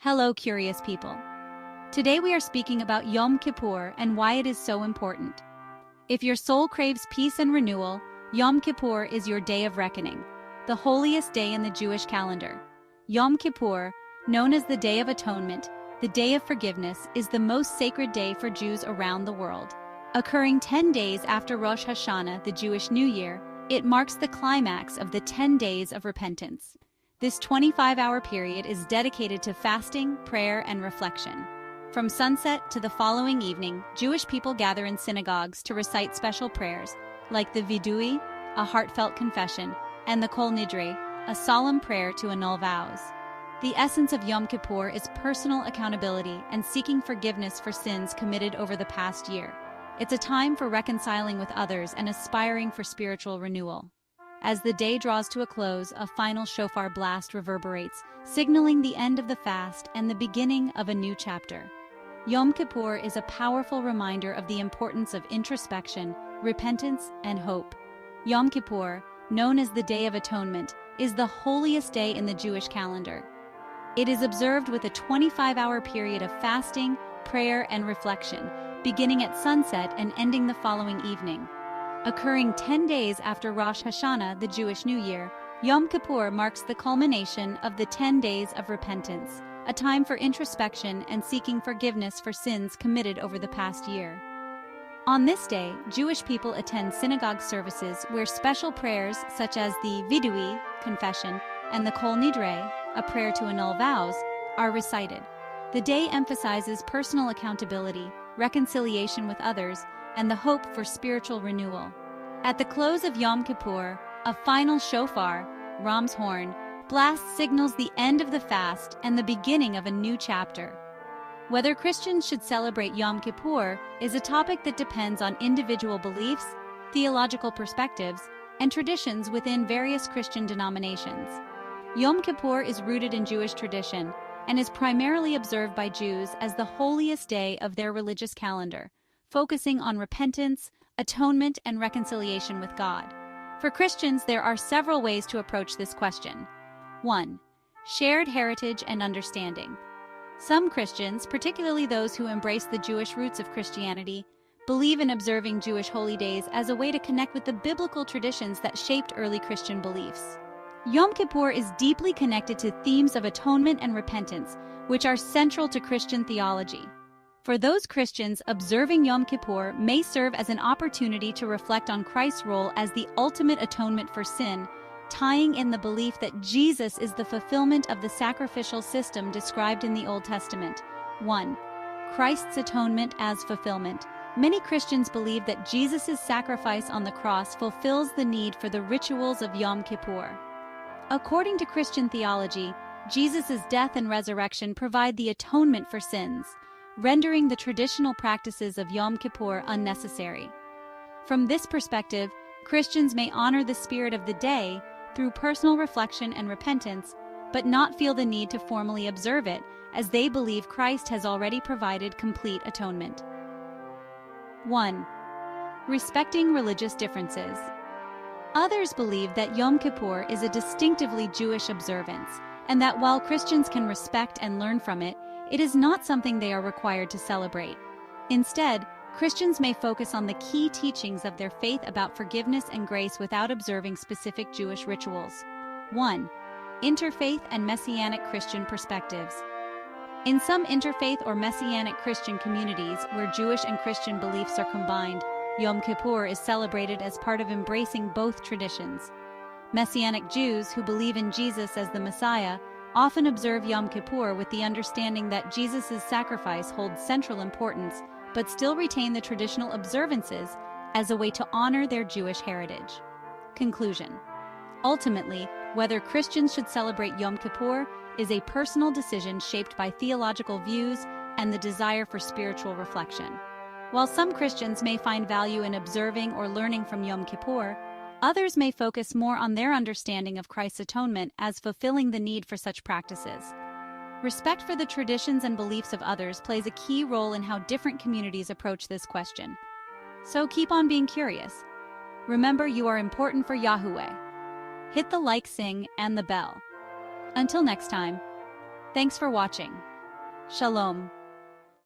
Hello, curious people. Today we are speaking about Yom Kippur and why it is so important. If your soul craves peace and renewal, Yom Kippur is your day of reckoning, the holiest day in the Jewish calendar. Yom Kippur, known as the Day of Atonement, the Day of Forgiveness, is the most sacred day for Jews around the world. Occurring 10 days after Rosh Hashanah, the Jewish New Year, it marks the climax of the 10 days of repentance. This 25-hour period is dedicated to fasting, prayer, and reflection. From sunset to the following evening, Jewish people gather in synagogues to recite special prayers, like the Vidui, a heartfelt confession, and the Kol Nidre, a solemn prayer to annul vows. The essence of Yom Kippur is personal accountability and seeking forgiveness for sins committed over the past year. It's a time for reconciling with others and aspiring for spiritual renewal. As the day draws to a close, a final shofar blast reverberates, signaling the end of the fast and the beginning of a new chapter. Yom Kippur is a powerful reminder of the importance of introspection, repentance, and hope. Yom Kippur, known as the Day of Atonement, is the holiest day in the Jewish calendar. It is observed with a 25-hour period of fasting, prayer, and reflection, beginning at sunset and ending the following evening. Occurring 10 days after Rosh Hashanah, the Jewish New Year, Yom Kippur marks the culmination of the 10 days of repentance, a time for introspection and seeking forgiveness for sins committed over the past year. On this day, Jewish people attend synagogue services where special prayers such as the Vidui, confession, and the Kol Nidre, a prayer to annul vows, are recited. The day emphasizes personal accountability, reconciliation with others, and the hope for spiritual renewal. At the close of Yom Kippur, a final shofar, Ram's horn, blast signals the end of the fast and the beginning of a new chapter. Whether Christians should celebrate Yom Kippur is a topic that depends on individual beliefs, theological perspectives, and traditions within various Christian denominations. Yom Kippur is rooted in Jewish tradition and is primarily observed by Jews as the holiest day of their religious calendar, focusing on repentance, atonement, and reconciliation with God. For Christians, there are several ways to approach this question. 1. Shared heritage and understanding. Some Christians, particularly those who embrace the Jewish roots of Christianity, believe in observing Jewish holy days as a way to connect with the biblical traditions that shaped early Christian beliefs. Yom Kippur is deeply connected to themes of atonement and repentance, which are central to Christian theology. For those Christians, observing Yom Kippur may serve as an opportunity to reflect on Christ's role as the ultimate atonement for sin, tying in the belief that Jesus is the fulfillment of the sacrificial system described in the Old Testament. 1. Christ's atonement as fulfillment. Many Christians believe that Jesus' sacrifice on the cross fulfills the need for the rituals of Yom Kippur. According to Christian theology, Jesus' death and resurrection provide the atonement for sins, rendering the traditional practices of Yom Kippur unnecessary. From this perspective, Christians may honor the spirit of the day through personal reflection and repentance, but not feel the need to formally observe it, as they believe Christ has already provided complete atonement. 1. Respecting religious differences. Others believe that Yom Kippur is a distinctively Jewish observance, and that while Christians can respect and learn from it, it is not something they are required to celebrate. Instead, Christians may focus on the key teachings of their faith about forgiveness and grace without observing specific Jewish rituals. 1. Interfaith and Messianic Christian perspectives. In some interfaith or Messianic Christian communities where Jewish and Christian beliefs are combined, Yom Kippur is celebrated as part of embracing both traditions. Messianic Jews who believe in Jesus as the Messiah often observe Yom Kippur with the understanding that Jesus' sacrifice holds central importance, but still retain the traditional observances as a way to honor their Jewish heritage. Conclusion. Ultimately, whether Christians should celebrate Yom Kippur is a personal decision shaped by theological views and the desire for spiritual reflection. While some Christians may find value in observing or learning from Yom Kippur, others may focus more on their understanding of Christ's atonement as fulfilling the need for such practices. Respect for the traditions and beliefs of others plays a key role in how different communities approach this question. So keep on being curious. Remember, you are important for Yahweh. Hit the like, sing, and the bell. Until next time, thanks for watching. Shalom.